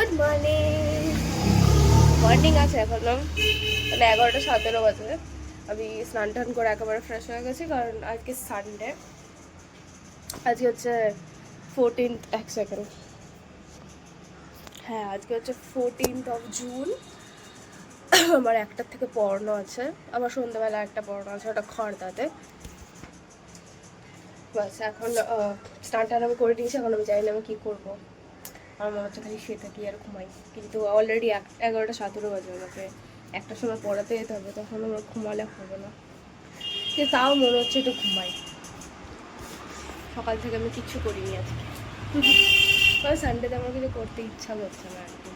Good morning. Morning আছে এখনো, মানে 11:17 বাজে। আমি স্নান টান করে একেবারে ফ্রেশ হয়ে গেছি, কারণ আজকে সানডে। আজকে হচ্ছে 14th, এক সেকেন্ড, হ্যাঁ আজকে হচ্ছে 14th জুন। আমার 1টার থেকে পড়ানো আছে, আমার সন্ধ্যাবেলা একটা পড়ানো আছে, ওটা খড়দাতে। বাস এখন স্নান টান আমি করে নিয়েছি, এখন আমি জানি না আমি কী করবো। আমার মনে হচ্ছে খালি শুয়ে থাকি আর ঘুমাই, কিন্তু অলরেডি 11:17 বাজে। আমাকে একটা সময় পড়াতে যেতে হবে, তখন আমার ঘুমালে হবে না। কিন্তু তাও মনে হচ্ছে একটু ঘুমাই। সকাল থেকে আমি কিচ্ছু করিনি আজকে। সানডেতে আমার কিছু করতে ইচ্ছা করছে না আর কি।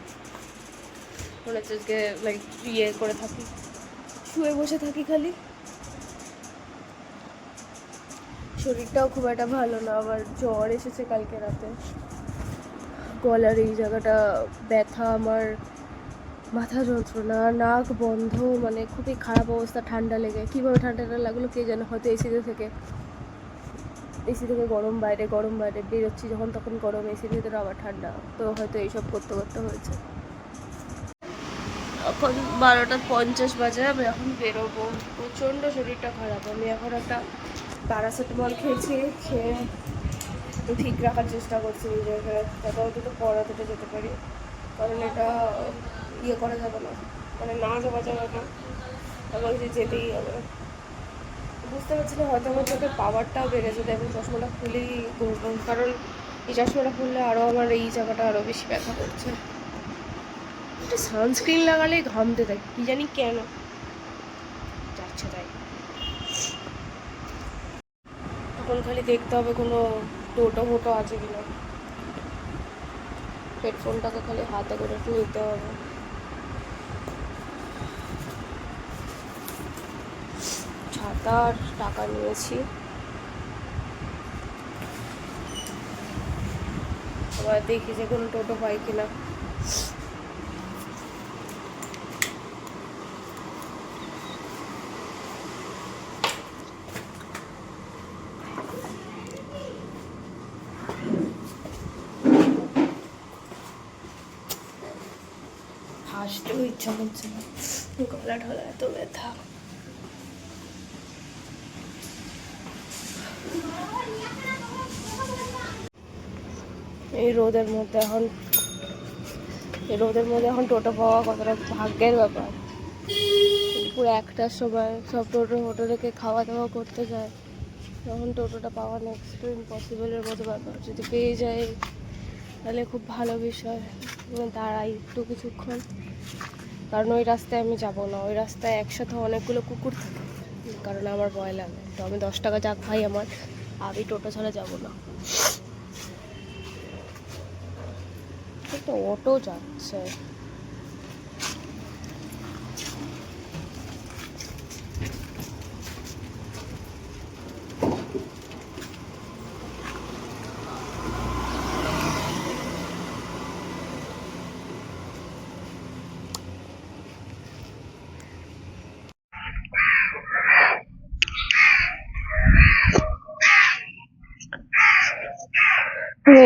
মনে হচ্ছে আজকে লাইক করে থাকি, শুয়ে বসে থাকি খালি। শরীরটাও খুব একটা ভালো না, আবার জ্বর এসেছে কালকে রাতে। গলার এই জায়গাটা ব্যথা, আমার মাথা যন্ত্রণা, নাক বন্ধ, মানে খুবই খারাপ অবস্থা। ঠান্ডা লেগে কীভাবে ঠান্ডাটা লাগলো কে জানে, হয়তো এসি থেকে গরম বাইরে, গরম বাইরে বেরোচ্ছি যখন তখন গরম, এসির ভিতরে আবার ঠান্ডা, তো হয়তো এইসব করতে করতে হয়েছে। এখন 12:50 বাজে, আমি এখন বেরোবো। প্রচণ্ড শরীরটা খারাপ। আমি এখন একটা প্যারাসিটামল খেয়েছি, খেয়ে ঠিক রাখার চেষ্টা করছি নিজেকে, যাতে অন্তত পড়াতে যেতে পারি। কারণ এটা করা যাবে না, মানে না যাওয়া যাবে না, আমাকে যেতেই হবে। বুঝতে পারছি না, হয়তো আমার চোখের পাওয়ারটাও বেড়েছে, তাই আমি চশমাটা খুলেই করবো। কারণ এই চশমাটা খুললে আরও আমার এই জায়গাটা আরও বেশি ব্যথা করছে। একটা সানস্ক্রিন লাগালেই ঘামতে থাকে, কি জানি কেন যাচ্ছে তাই। তখন খালি দেখতে হবে কোনো টোটো ফোটো আছে কিনা। হেডফোনটাকে খালি হাতে করে নিতে হবে। ছাতার টাকা নিয়েছি, আবার দেখি যে কোনো টোটো পাই কিনা। হাসতেও ইচ্ছা করছে না, গলা ঠলা এত ব্যথা। এই রোদের মধ্যে এখন টোটো পাওয়া কতটা ভাগ্যের ব্যাপার। পুরো 1টার সময় সব টোটো থেকে খাওয়া দাওয়া করতে যায়, তখন টোটোটা পাওয়া নেক্সট টু ইম্পসিবলের মতো ব্যাপার। যদি পেয়ে যায় তাহলে খুব ভালো বিষয়। দাঁড়াই একটু কিছুক্ষণ, কারণ ওই রাস্তায় আমি যাব না। ওই রাস্তায় একসাথে অনেকগুলো কুকুর থাকে, কারণ আমার ভয় লাগে। তো আমি 10 টাকা যাক ভাই আমার, আমি টোটো ছাড়া যাব না। একটা অটো যাচ্ছে,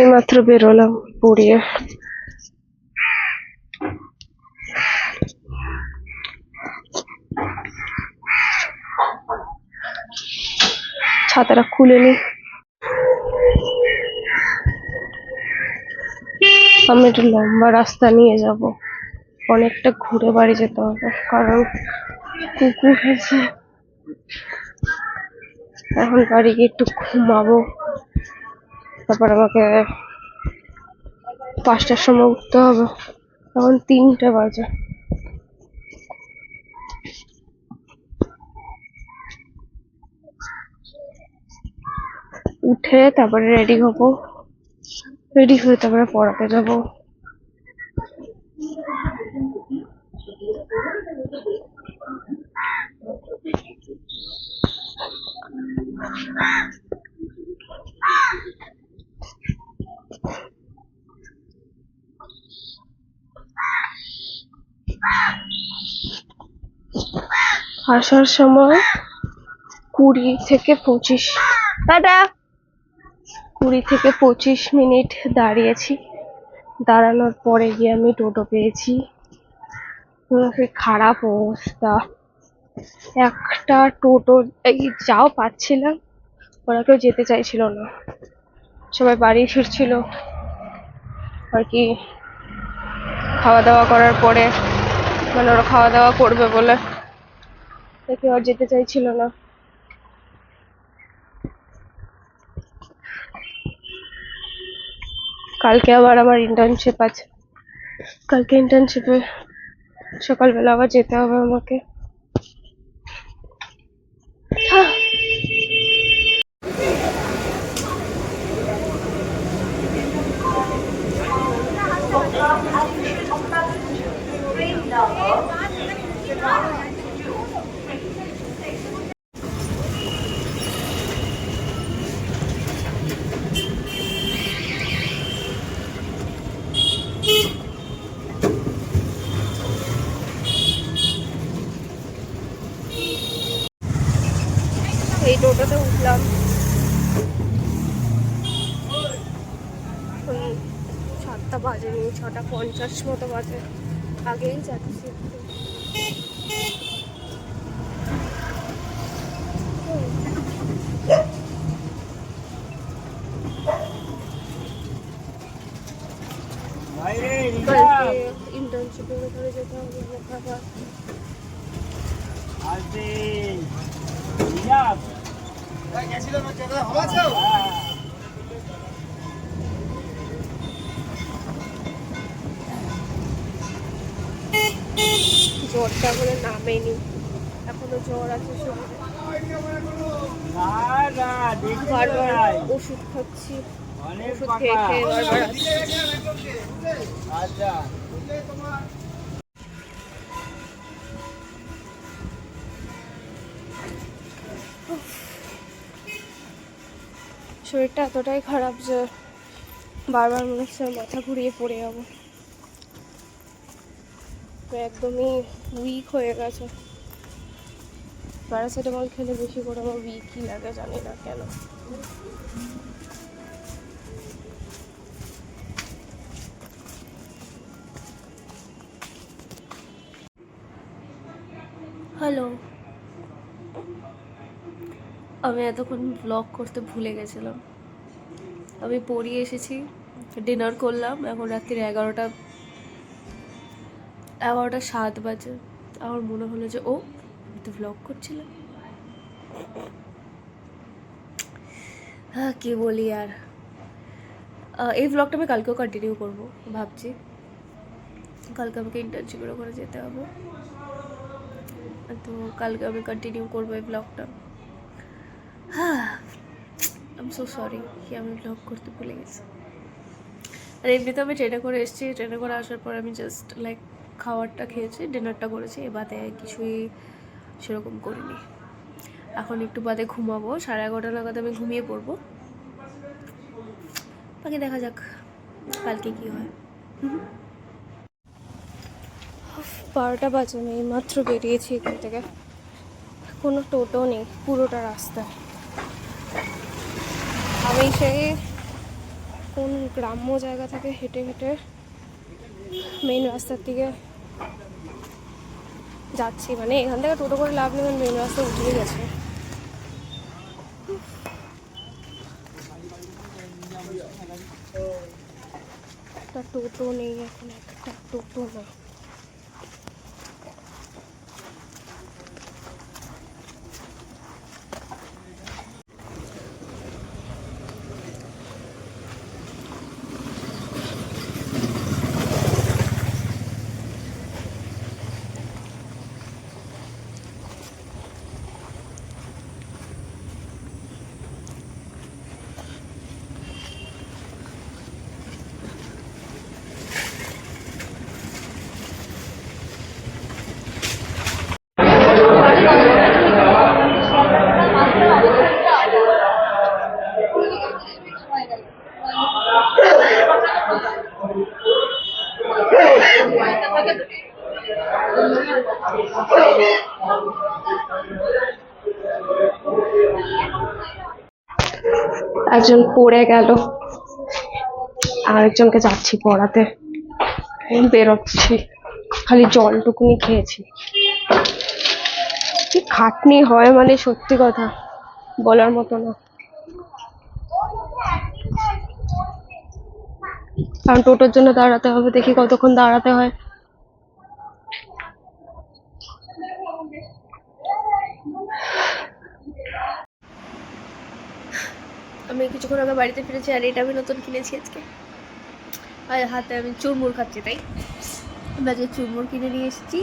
এইমাত্র বেরোলাম পড়িয়ে। ছাতাটা খুলে নি। আমি একটু লম্বা রাস্তা নিয়ে যাব, অনেকটা ঘুরে বাড়ি যেতে হবে, কারণ কুকুর আছে। এখন বাড়ি গিয়ে একটু ঘুমাবো, তারপর আমাকে 5টার সময় উঠতে হবে। এখন 3টে বাজে। উঠে তারপরে রেডি হয়ে তারপরে পড়াতে যাব। আসার সময় 20 থেকে 25 মিনিট দাঁড়িয়েছি, দাঁড়ানোর পরে গিয়ে আমি টোটো পেয়েছি। কি খারাপ অবস্থা, একটা টোটো এই যাও পাচ্ছিলাম, ওরা কেউ যেতে চাইছিল না, সবাই বাড়ি ফিরছিল আর কি খাওয়া দাওয়া করার পরে, মানে ওরা খাওয়া দাওয়া করবে বলে, কেউ আর যেতে চাইছিল না। কালকে আবার আমার ইন্টার্নশিপ আছে, কালকে ইন্টার্নশিপে সকালবেলা আবার যেতে হবে আমাকে। এই টোটোতে উঠলাম, 7টা বাজেনি, 6:50 মতো বাজে, আগেই যাচ্ছি। কালকে ইন্টার্নশিপের ব্যাপারে যেতে হবে আবার। জ্বরটা এখনো নামেনি, এখনো জ্বর আছে শরীরে, বারবার ওষুধ খাচ্ছি, ওষুধ খেয়ে খেয়ে বারবার আসছে। শরীরটা এতটাই খারাপ যে বারবার মনে হচ্ছে মাথা ঘুরিয়ে পড়ে যাবো, একদমই উইক হয়ে গেছে। প্যারাসিটামল খেলে বেশি করে আমার উইকই লাগে, জানি না কেন। হ্যালো, আমি এতক্ষণ ব্লগ করতে ভুলে গেছিলাম। আমি পড়িয়ে এসেছি, ডিনার করলাম, এখন রাত্রির 11:07 বাজে। আমার মনে হলো যে ও আমি তো ব্লগ করছিলাম। হ্যাঁ, কি বলি আর, এই ব্লগটা আমি কালকেও কন্টিনিউ করব ভাবছি। কালকে আমাকে ইন্টার্নশিপের ওখানে যেতে হবে, তো কালকে আমি কন্টিনিউ করবো এই ব্লগটা। হ্যাঁ, আই এম সো সরি কি আমি ব্লগ করতে ভুলে গেছি। আর এমনিতে আমি ট্রেনে করে এসেছি, ট্রেনে করে আসার পর আমি জাস্ট লাইক খাবারটা খেয়েছি, ডিনারটা করেছি, এ বাদে কিছুই সেরকম করিনি। এখন একটু বাদে ঘুমাবো, 11:30 নাগাদ আমি ঘুমিয়ে পড়বো, বাকি দেখা যাক কালকে কি হয়। 12টা বাজে, আমি মাত্র বেরিয়েছি এখান থেকে, কোনো টোটো নেই পুরোটা রাস্তায়। আমি সেই কোন গ্রাম্য জায়গা থেকে হেঁটে হেঁটে মেইন রাস্তার দিকে যাচ্ছি, মানে এখান থেকে টোটো করে লাভ নেই, মেইন রাস্তা উঠে গেছে। একটা টোটো নেই, এখন একটা টোটো নেই। একজন পড়ে গেল, আরেকজনকে যাচ্ছি পড়াতে। বেরোচ্ছি, খালি জলটুকুনি খেয়েছি। কি খাটনি হয় মানে সত্যি কথা বলার মতো না। কারণ টোটোর জন্য দাঁড়াতে হবে, দেখি কতক্ষণ দাঁড়াতে হয়। আমি কিছুক্ষণ আগে বাড়িতে ফিরেছি, আর এটা আমি নতুন কিনেছি আজকে। আর হাতে আমি চুরমুর খাচ্ছি, তাই আমি আজকে চুরমুর কিনে নিয়ে এসেছি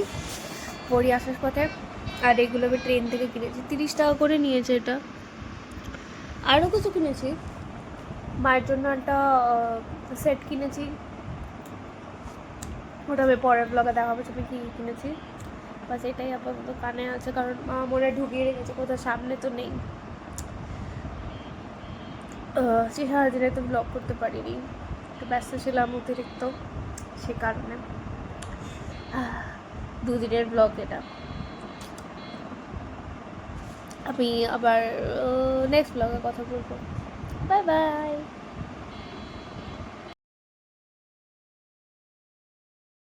পড়ি আসার পথে। আর এগুলো আমি ট্রেন থেকে কিনেছি, 30 টাকা করে নিয়েছে এটা। আরও কিছু কিনেছি, মায়ের জন্য একটা সেট কিনেছি, ওটা আমি পরের ব্লগে দেখাবো আমি কী কিনেছি। বাস এটাই আপাতত কানে আছে, কারণ মা মনে ঢুকিয়ে রেখেছে কোথাও, সামনে তো নেই। সারাদিনে তো ব্লগ করতে পারিনি, একটু ব্যস্ত ছিলাম অতিরিক্ত, সে কারণে 2 দিনের ব্লগ এটা। আমি আবার নেক্সট ব্লগে কথা বলবো। Bye bye.